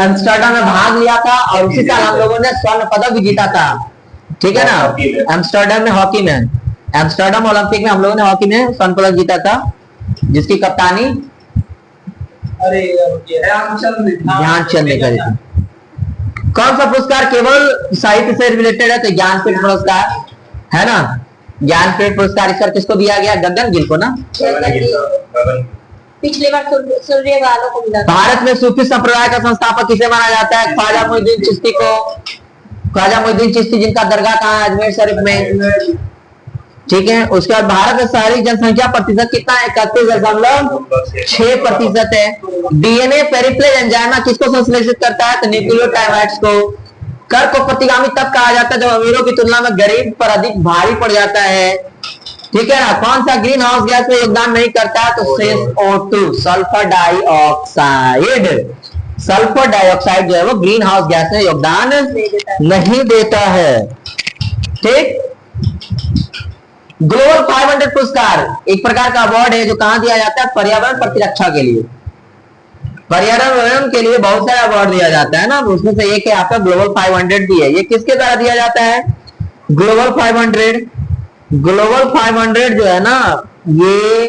एम्स्टर्डम में भाग लिया था, और उसी साल हम लोगों ने स्वर्ण पदक भी जीता था। ठीक है ना, एम्स्टर्डम में हॉकी में, एम्स्टर्डम ओलंपिक में हम लोगों ने हॉकी में स्वर्ण पदक जीता था, जिसकी कप्तानी ध्यानचंद ने करी थी। कौन सा पुरस्कार केवल साहित्य से रिलेटेड है? तो ज्ञानपीठ पुरस्कार है ना, ज्ञानपीठ पुरस्कार इस बार किसको दिया गया? गगन गिल को ना। पिछले बार सूर्य वालों को मिला। भारत में सूफी संप्रदाय का संस्थापक किसे माना जाता है? ख्वाजा मोइनुद्दीन चिश्ती को। ख्वाजा मोइनुद्दीन चिश्ती, जिनका दरगाह कहाँ है? अजमेर शरीफ में, ठीक है। उसके बाद भारत में शहरी जनसंख्या प्रतिशत कितना है? 31.6% है। डीएनए पेरिप्लेज एंजाइम किसको संश्लेषित करता है? तो न्यूक्लियोटाइड्स को। कर को प्रतिगामी तब कहा जाता है जब अमीरों की तुलना में गरीब पर अधिक भारी पड़ जाता है, ठीक है ना। कौन सा ग्रीन हाउस गैस में योगदान नहीं करता है? तो CO2, sulphur dioxide. Sulphur dioxide जो है वो ग्रीन हाउस गैस में योगदान नहीं देता है, ठीक। ग्लोबल 500 पुरस्कार एक प्रकार का अवार्ड है जो कहां दिया जाता है? पर्यावरण प्रतिरक्षा के लिए। पर्यावरण के लिए बहुत सारे अवार्ड दिया जाता है ना, उसमें से एक है आपका ग्लोबल 500 भी है। ये किसके द्वारा दिया जाता है? ग्लोबल 500। ग्लोबल 500 जो है ना, ये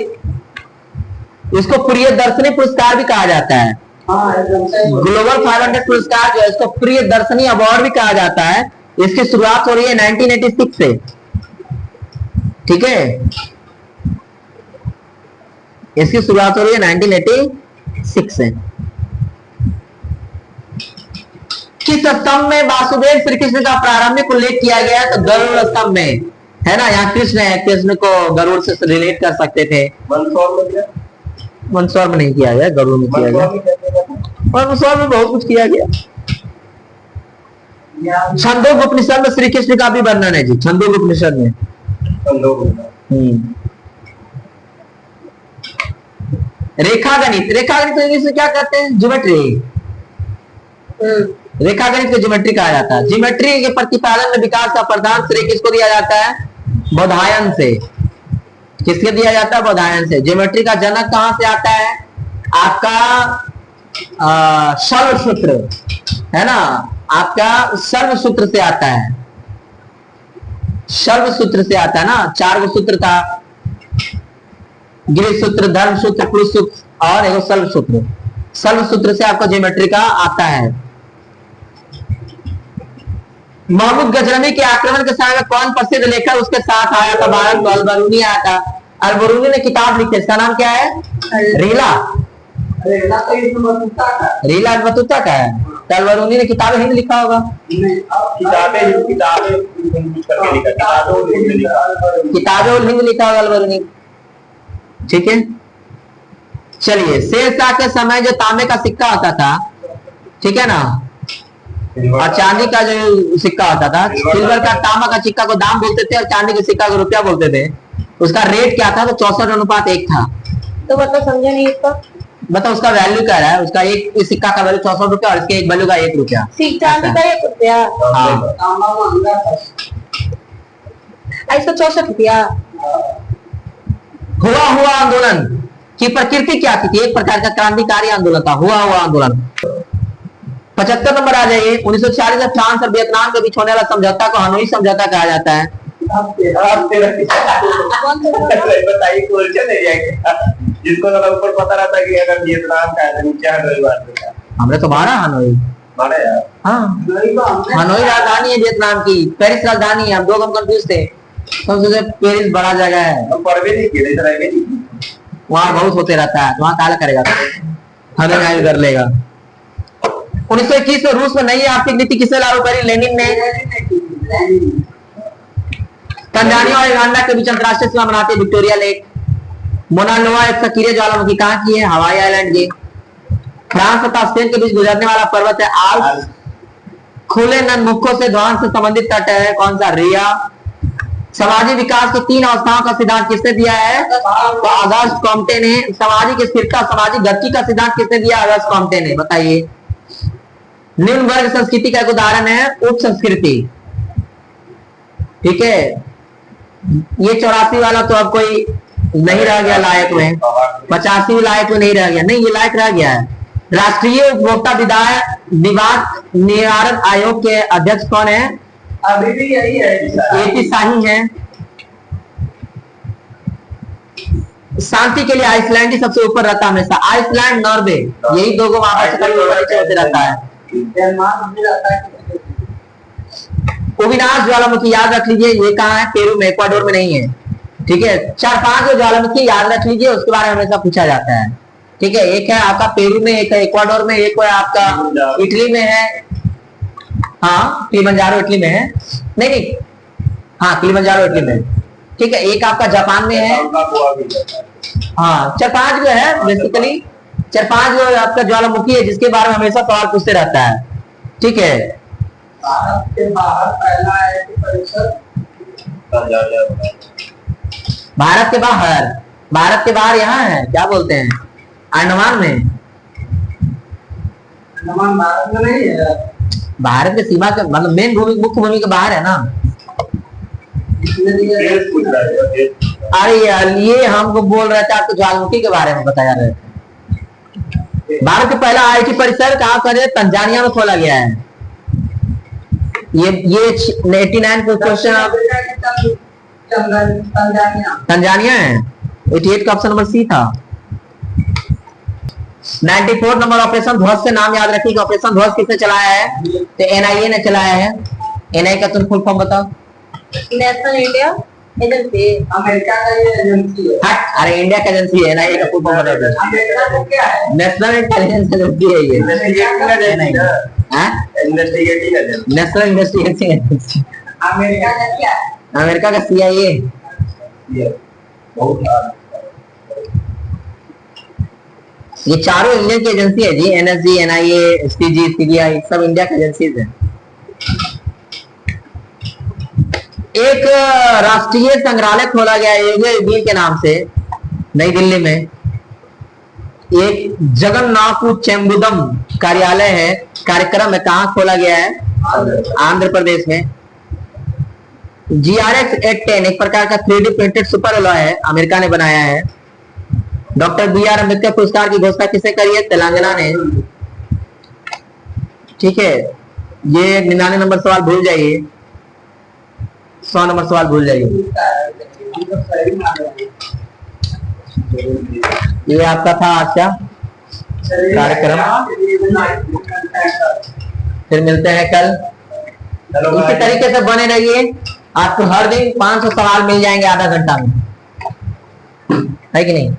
इसको प्रियदर्शनी पुरस्कार भी कहा जाता है। ग्लोबल 500 पुरस्कार जो है इसको प्रियदर्शनी अवार्ड भी कहा जाता है। इसकी शुरुआत हो रही है 1986 से, ठीक है। इसकी शुरुआत हो रही है 1986 से। किस स्तंभ में वासुदेव श्री कृष्ण का प्रारंभिक उल्लेख किया गया है? तो गरुड़ स्तंभ में, है ना। यहाँ कृष्ण है, कृष्ण को गरुड़ से रिलेट कर सकते थे। मंदसौर में नहीं किया गया, गरुड़ में किया गया, और मंदसौर में बहुत कुछ किया गया। छंदोग उपनिषद में श्री कृष्ण का भी वर्णन है जी, छंदोग उपनिषद में। रेखागणित, रेखागणित इंग्लिश में क्या कहते हैं? ज्योमेट्री। रेखागणित को ज्योमेट्री कहा जाता है। ज्योमेट्री के प्रतिपादन में विकास का प्रदान श्रेय किसको दिया जाता है? बोधायन से। किसके दिया जाता है? बोधायन से। ज्योमेट्री का जनक कहां से आता है? आपका सर्व सूत्र, है ना, आपका सर्व सूत्र से आता है। सर्व सूत्र से आता है ना, 4 गो सूत्र था, गृह सूत्र, धर्म सूत्र, पुरुष सूत्र और एक सर्व सूत्र। सर्व सूत्र से आपका ज्योमेट्री का आता है। महमूद गजनवी के आक्रमण के समय में कौन प्रसिद्ध लेखक उसके साथ आया था? भारत को अल-बरूनी आया था। अल-बरूनी ने किताब लिखी, इसका नाम क्या है? रीला। रीला बतूता का है। अल-बरूनी ने किताबें हिंदी लिखा होगा। किताबें किताबे उल हिंद लिखा होगा अलबरूनी। ठीक है, चलिए शेरशाह के समय जो तांबे का सिक्का होता था, ठीक है ना, और चांदी का जो सिक्का होता था, सिल्वर का, तांबा का सिक्का को दाम बोलते थे और चांदी के सिक्का को रुपया बोलते थे। उसका रेट क्या था? तो 64:1 था। तो मतलब समझे नहीं इसका। मतलब उसका वैल्यू क्या है? उसका एक इस सिक्का का वैल्यू 64 रुपया और इसके एक वैल्यू का 1 रुपया। चांदी का 1 रुपया, हाँ, इसका 64 रुपया। हुआ आंदोलन की प्रकृति क्या थी? एक प्रकार का क्रांतिकारी आंदोलन था, हुआ आंदोलन। 75 नंबर आ जाइए। 1940 में फ्रांस और वियतनाम के बीच होने वाला समझौता को हनोई समझौता कहा जाता है। बताइए क्वेश्चन एरिया क्या, जिसको तो ऊपर पता रहता है कि अगर वियतनाम का है नीचे हनोई बात है। हमने तो मारा हनोई। मारा यार, हाँ, हनोई राजधानी है वियतनाम की, पेरिस राजधानी है। हम लोग हम कंफ्यूज थे, हम सोचे पेरिस बड़ा जगह है, हम पढ़ भी नहीं किए, इधर आएंगे नहीं, वहाँ बहुत होते रहता है, वहाँ काला करेगा, हमें नहीं कर लेगा। 1921 में रूस में नई आर्थिक नीति किसे लागू करी? लेनिन ने। तंजानिया और युगांडा के बीच अंतरराष्ट्रीय सीमा बनाते विक्टोरिया लेक। मोना लोआ एक सक्रिय ज्वालामुखी कहाँ की है? हवाई आइलैंड की। फ्रांस तथा स्पेन के बीच गुजरने वाला पर्वत है आल्प्स। खुले ननमुखों से ध्वान से संबंधित तट है कौन सा? रिया। सामाजिक विकास को 3 अवस्थाओं का सिद्धांत किसने दिया है? तो अगस्त कॉम्टे ने। सामाजिक स्थिरता, सामाजिक गति का सिद्धांत किसने दिया? अगस्त कॉम्टे ने। बताइए। निम्न वर्ग संस्कृति का एक उदाहरण है उप संस्कृति। ठीक है, ये 84 वाला तो अब कोई नहीं रह गया लायक में, 85 लायक में नहीं रह गया, नहीं ये लायक रह गया है। राष्ट्रीय उपभोक्ता विवाद निवारण आयोग के अध्यक्ष कौन है? अभी भी यही है, एपी शाही है। शांति के लिए आइसलैंड ही सबसे ऊपर रहता है हमेशा। आइसलैंड, नॉर्वे, यही दो को वहां पर होते रहता है। अविनाश ज्वालामुखी याद रख लीजिए, ये कहाँ है? पेरू में, इक्वाडोर में नहीं है। ठीक है, 4-5 जो ज्वालामुखी याद रख लीजिए, उसके बारे में हमेशा पूछा जाता है। ठीक है, एक है आपका पेरू में, एक है इक्वाडोर में, एक है आपका इटली में है। हाँ, किलिमंजारो इटली में है। नहीं, हाँ किलिमंजारो इटली में। ठीक है, एक आपका जापान में है। हाँ, 4-5 जो है बेसिकली, 4-5 जो आपका ज्वालामुखी है जिसके बारे में हमेशा सवाल पूछते रहता है। ठीक है, भारत के बाहर पहला आईआईटी परिसर, भारत के बाहर यहाँ है, क्या बोलते हैं, अंडमान में। अंडमान भारत में नहीं है, भारत के सीमा के मतलब मेन भूमि, मुख्य भूमि के बाहर है ना। अरे यार, ये हमको बोल रहे थे, आपको ज्वालामुखी के बारे में बताया रहे थे। भारत का पहला आईआईटी परिसर कहाँ पर है? तंजानिया में खोला गया है। ये 89 को क्वेश्चन तंजानिया है। 88 का ऑप्शन नंबर सी था। 94 नंबर ऑपरेशन ध्वज से नाम याद रखिए। ऑपरेशन ध्वज किसने चलाया है? तो एनआईए ने चलाया है। एनआईए का तुम फुल फॉर्म बताओ। नेशनल इंडिया एजेंसी, अमेरिका का ये एजेंसी है। हट, अरे इंडिया का एजेंसी है। एनआईए का फुल फॉर्म बताओ। अमेरिका का क्या है? नेशनल इंटेलिजेंस एजेंसी है ये। Investigating agency. National investigation agency. America का क्या है? अमेरिका का सीआईए। ये चारों इंडिया की एजेंसी है जी। एनएसजी, एनआईए, एसपीजी, सीबीआई, सब इंडिया की एजेंसीज है। एक राष्ट्रीय संग्रहालय खोला गया है के नाम से नई दिल्ली में। एक जगन्नाथ चेम्बुदम कार्यालय है, कार्यक्रम है, कहाँ खोला गया है? आंध्र प्रदेश में। GRX 810 एक प्रकार का 3D प्रिंटेड सुपर अलॉय है, अमेरिका ने बनाया है। डॉक्टर BR अम्बेडकर पुरस्कार की घोषणा किसने करी है? तेलंगाना ने। ठीक है, ये 99 नंबर सवाल भूल जाइए, 100 नंबर सवाल भूल जाइए। ये आपका था आज का कार्यक्रम। फिर मिलते हैं कल। इसी तरीके से बने रहिए। आपको हर दिन 500 सवाल मिल जाएंगे आधा घंटा में, है कि नहीं?